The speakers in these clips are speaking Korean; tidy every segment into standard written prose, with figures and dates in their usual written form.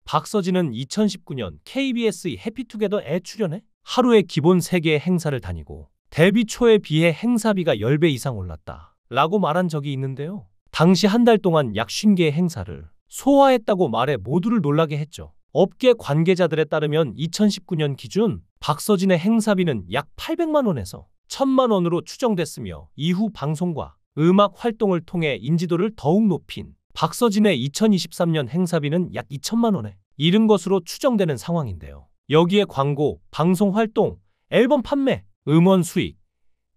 박서진은 2019년 KBS의 해피투게더에 출연해 하루에 기본 3개의 행사를 다니고 데뷔 초에 비해 행사비가 10배 이상 올랐다 라고 말한 적이 있는데요. 당시 한 달 동안 약 50개의 행사를 소화했다고 말해 모두를 놀라게 했죠. 업계 관계자들에 따르면 2019년 기준 박서진의 행사비는 약 800만 원에서 1000만 원으로 추정됐으며 이후 방송과 음악 활동을 통해 인지도를 더욱 높인 박서진의 2023년 행사비는 약 2천만 원에 이른 것으로 추정되는 상황인데요. 여기에 광고, 방송 활동, 앨범 판매, 음원 수익,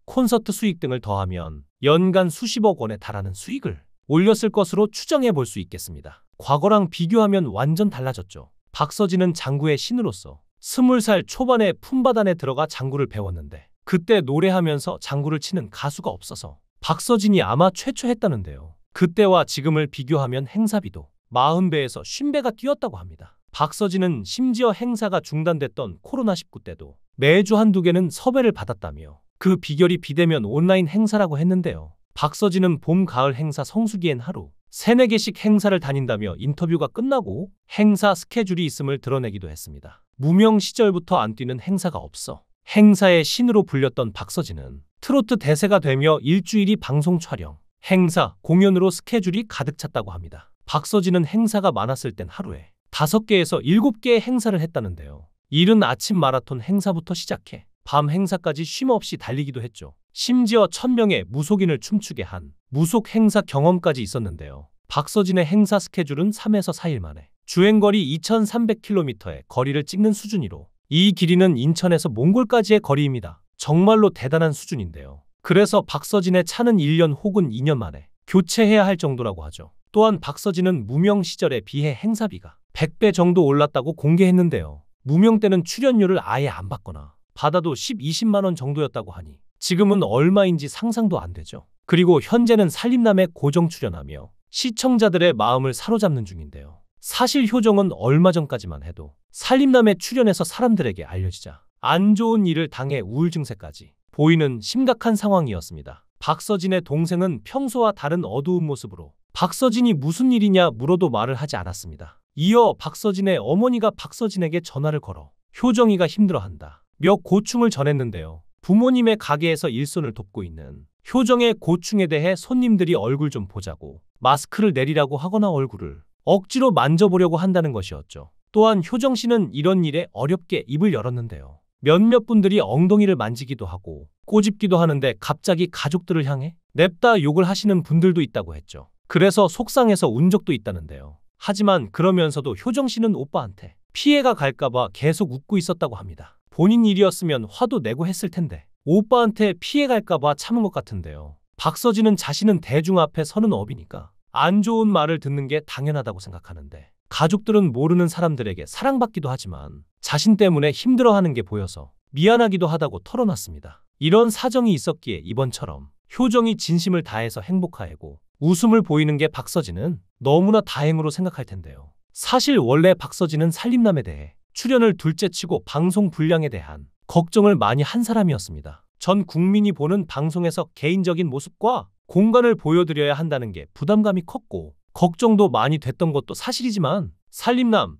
콘서트 수익 등을 더하면 연간 수십억 원에 달하는 수익을 올렸을 것으로 추정해 볼 수 있겠습니다. 과거랑 비교하면 완전 달라졌죠. 박서진은 장구의 신으로서 20살 초반에 품바단에 들어가 장구를 배웠는데 그때 노래하면서 장구를 치는 가수가 없어서 박서진이 아마 최초 했다는데요. 그때와 지금을 비교하면 행사비도 40배에서 50배가 뛰었다고 합니다. 박서진은 심지어 행사가 중단됐던 코로나19 때도 매주 한두 개는 섭외를 받았다며 그 비결이 비대면 온라인 행사라고 했는데요. 박서진은 봄, 가을 행사 성수기엔 하루 3, 4개씩 행사를 다닌다며 인터뷰가 끝나고 행사 스케줄이 있음을 드러내기도 했습니다. 무명 시절부터 안 뛰는 행사가 없어 행사의 신으로 불렸던 박서진은 트로트 대세가 되며 일주일이 방송 촬영, 행사, 공연으로 스케줄이 가득 찼다고 합니다. 박서진은 행사가 많았을 땐 하루에 5개에서 7개의 행사를 했다는데요. 이른 아침 마라톤 행사부터 시작해 밤 행사까지 쉼 없이 달리기도 했죠. 심지어 1000명의 무속인을 춤추게 한 무속 행사 경험까지 있었는데요. 박서진의 행사 스케줄은 3에서 4일 만에 주행거리 2300km의 거리를 찍는 수준이로 이 길이는 인천에서 몽골까지의 거리입니다. 정말로 대단한 수준인데요. 그래서 박서진의 차는 1년 혹은 2년 만에 교체해야 할 정도라고 하죠. 또한 박서진은 무명 시절에 비해 행사비가 100배 정도 올랐다고 공개했는데요. 무명 때는 출연료를 아예 안 받거나 받아도 20만 원 정도였다고 하니 지금은 얼마인지 상상도 안 되죠. 그리고 현재는 살림남에 고정 출연하며 시청자들의 마음을 사로잡는 중인데요. 사실 효정은 얼마 전까지만 해도 살림남에 출연해서 사람들에게 알려지자 안 좋은 일을 당해 우울증세까지 보이는 심각한 상황이었습니다. 박서진의 동생은 평소와 다른 어두운 모습으로 박서진이 무슨 일이냐 물어도 말을 하지 않았습니다. 이어 박서진의 어머니가 박서진에게 전화를 걸어 효정이가 힘들어한다 며 고충을 전했는데요. 부모님의 가게에서 일손을 돕고 있는 효정의 고충에 대해 손님들이 얼굴 좀 보자고 마스크를 내리라고 하거나 얼굴을 억지로 만져보려고 한다는 것이었죠. 또한 효정 씨는 이런 일에 어렵게 입을 열었는데요. 몇몇 분들이 엉덩이를 만지기도 하고 꼬집기도 하는데 갑자기 가족들을 향해 냅다 욕을 하시는 분들도 있다고 했죠. 그래서 속상해서 운 적도 있다는데요. 하지만 그러면서도 효정 씨는 오빠한테 피해가 갈까봐 계속 웃고 있었다고 합니다. 본인 일이었으면 화도 내고 했을 텐데 오빠한테 피해 갈까봐 참은 것 같은데요. 박서진은 자신은 대중 앞에 서는 업이니까 안 좋은 말을 듣는 게 당연하다고 생각하는데 가족들은 모르는 사람들에게 사랑받기도 하지만 자신 때문에 힘들어하는 게 보여서 미안하기도 하다고 털어놨습니다. 이런 사정이 있었기에 이번처럼 효정이 진심을 다해서 행복하고 웃음을 보이는 게 박서진은 너무나 다행으로 생각할 텐데요. 사실 원래 박서진은 살림남에 대해 출연을 둘째치고 방송 분량에 대한 걱정을 많이 한 사람이었습니다. 전 국민이 보는 방송에서 개인적인 모습과 공간을 보여드려야 한다는 게 부담감이 컸고 걱정도 많이 됐던 것도 사실이지만 살림남,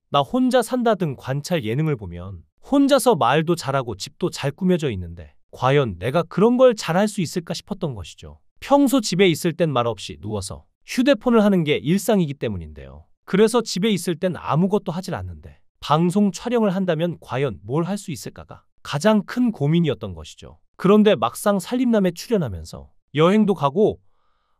나 혼자 산다 등 관찰 예능을 보면 혼자서 말도 잘하고 집도 잘 꾸며져 있는데 과연 내가 그런 걸 잘할 수 있을까 싶었던 것이죠. 평소 집에 있을 땐 말없이 누워서 휴대폰을 하는 게 일상이기 때문인데요. 그래서 집에 있을 땐 아무것도 하질 않는데 방송 촬영을 한다면 과연 뭘 할 수 있을까가 가장 큰 고민이었던 것이죠. 그런데 막상 살림남에 출연하면서 여행도 가고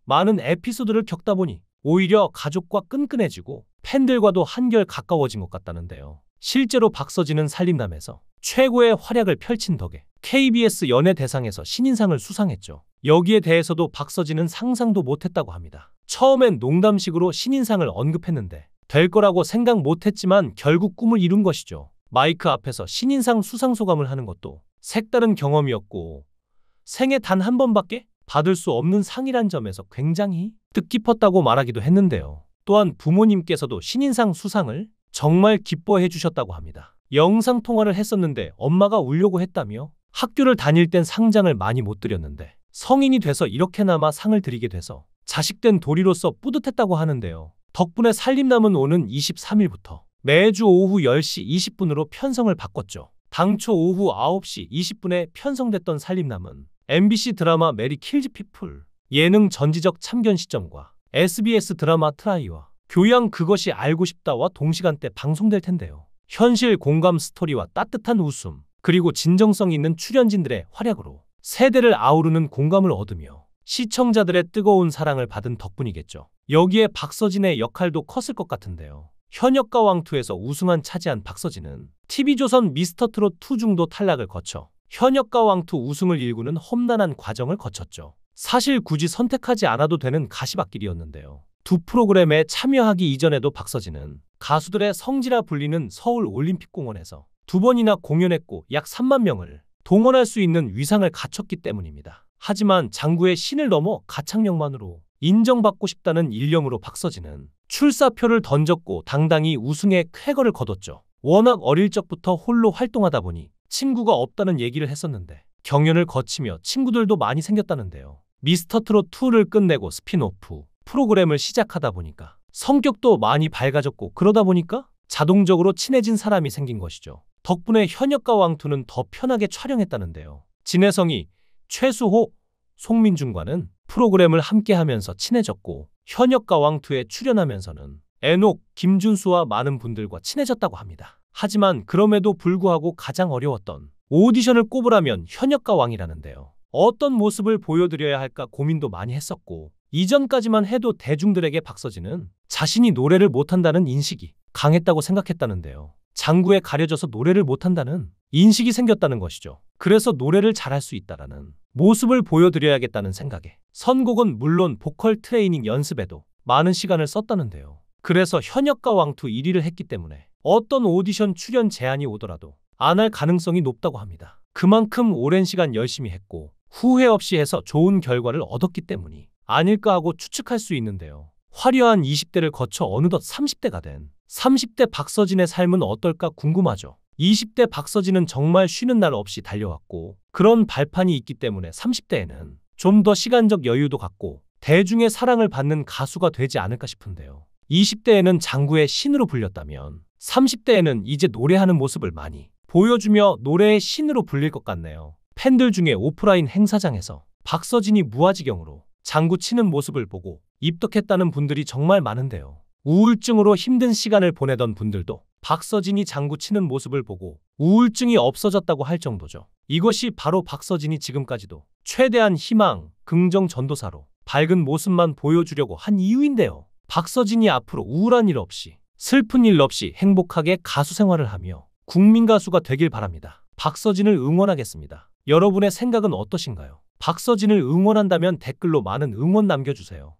많은 에피소드를 겪다 보니 오히려 가족과 끈끈해지고 팬들과도 한결 가까워진 것 같다는데요. 실제로 박서진은 살림남에서 최고의 활약을 펼친 덕에 KBS 연예대상에서 신인상을 수상했죠. 여기에 대해서도 박서진은 상상도 못했다고 합니다. 처음엔 농담식으로 신인상을 언급했는데 될 거라고 생각 못했지만 결국 꿈을 이룬 것이죠. 마이크 앞에서 신인상 수상 소감을 하는 것도 색다른 경험이었고 생애 단 한 번밖에 받을 수 없는 상이란 점에서 굉장히 뜻깊었다고 말하기도 했는데요. 또한 부모님께서도 신인상 수상을 정말 기뻐해 주셨다고 합니다. 영상통화를 했었는데 엄마가 울려고 했다며 학교를 다닐 땐 상장을 많이 못 드렸는데 성인이 돼서 이렇게나마 상을 드리게 돼서 자식된 도리로서 뿌듯했다고 하는데요. 덕분에 살림남은 오는 23일부터 매주 오후 10시 20분으로 편성을 바꿨죠. 당초 오후 9시 20분에 편성됐던 살림남은 MBC 드라마 메리 킬즈 피플, 예능 전지적 참견 시점과 SBS 드라마 트라이와 교양 그것이 알고 싶다와 동시간대 방송될 텐데요. 현실 공감 스토리와 따뜻한 웃음, 그리고 진정성 있는 출연진들의 활약으로 세대를 아우르는 공감을 얻으며 시청자들의 뜨거운 사랑을 받은 덕분이겠죠. 여기에 박서진의 역할도 컸을 것 같은데요. 현역가 왕2에서 우승한 차지한 박서진은 TV조선 미스터트롯 2 중도 탈락을 거쳐 현역가 왕2 우승을 일구는 험난한 과정을 거쳤죠. 사실 굳이 선택하지 않아도 되는 가시밭길이었는데요. 두 프로그램에 참여하기 이전에도 박서진은 가수들의 성지라 불리는 서울 올림픽공원에서 2번이나 공연했고 약 3만 명을 동원할 수 있는 위상을 갖췄기 때문입니다. 하지만 장구의 신을 넘어 가창력만으로 인정받고 싶다는 일념으로 박서진은 출사표를 던졌고 당당히 우승의 쾌거를 거뒀죠. 워낙 어릴 적부터 홀로 활동하다 보니 친구가 없다는 얘기를 했었는데 경연을 거치며 친구들도 많이 생겼다는데요. 미스터트롯 2를 끝내고 스핀오프 프로그램을 시작하다 보니까 성격도 많이 밝아졌고 그러다 보니까 자동적으로 친해진 사람이 생긴 것이죠. 덕분에 현역가 왕2는 더 편하게 촬영했다는데요. 진혜성이, 최수호, 송민준과는 프로그램을 함께하면서 친해졌고 현역가 왕2에 출연하면서는 애녹, 김준수와 많은 분들과 친해졌다고 합니다. 하지만 그럼에도 불구하고 가장 어려웠던 오디션을 꼽으라면 현역가 왕이라는데요. 어떤 모습을 보여드려야 할까 고민도 많이 했었고 이전까지만 해도 대중들에게 박서진은 자신이 노래를 못한다는 인식이 강했다고 생각했다는데요. 장구에 가려져서 노래를 못한다는 인식이 생겼다는 것이죠. 그래서 노래를 잘할 수 있다라는 모습을 보여드려야겠다는 생각에 선곡은 물론 보컬 트레이닝 연습에도 많은 시간을 썼다는데요. 그래서 현역가 왕2 1위를 했기 때문에 어떤 오디션 출연 제안이 오더라도 안 할 가능성이 높다고 합니다. 그만큼 오랜 시간 열심히 했고 후회 없이 해서 좋은 결과를 얻었기 때문이 아닐까 하고 추측할 수 있는데요. 화려한 20대를 거쳐 어느덧 30대가 된 30대 박서진의 삶은 어떨까 궁금하죠. 20대 박서진은 정말 쉬는 날 없이 달려왔고 그런 발판이 있기 때문에 30대에는 좀 더 시간적 여유도 갖고 대중의 사랑을 받는 가수가 되지 않을까 싶은데요. 20대에는 장구의 신으로 불렸다면 30대에는 이제 노래하는 모습을 많이 보여주며 노래의 신으로 불릴 것 같네요. 팬들 중에 오프라인 행사장에서 박서진이 무아지경으로 장구 치는 모습을 보고 입덕했다는 분들이 정말 많은데요. 우울증으로 힘든 시간을 보내던 분들도 박서진이 장구 치는 모습을 보고 우울증이 없어졌다고 할 정도죠. 이것이 바로 박서진이 지금까지도 최대한 희망, 긍정 전도사로 밝은 모습만 보여주려고 한 이유인데요. 박서진이 앞으로 우울한 일 없이 슬픈 일 없이 행복하게 가수 생활을 하며 국민 가수가 되길 바랍니다. 박서진을 응원하겠습니다. 여러분의 생각은 어떠신가요? 박서진을 응원한다면 댓글로 많은 응원 남겨주세요.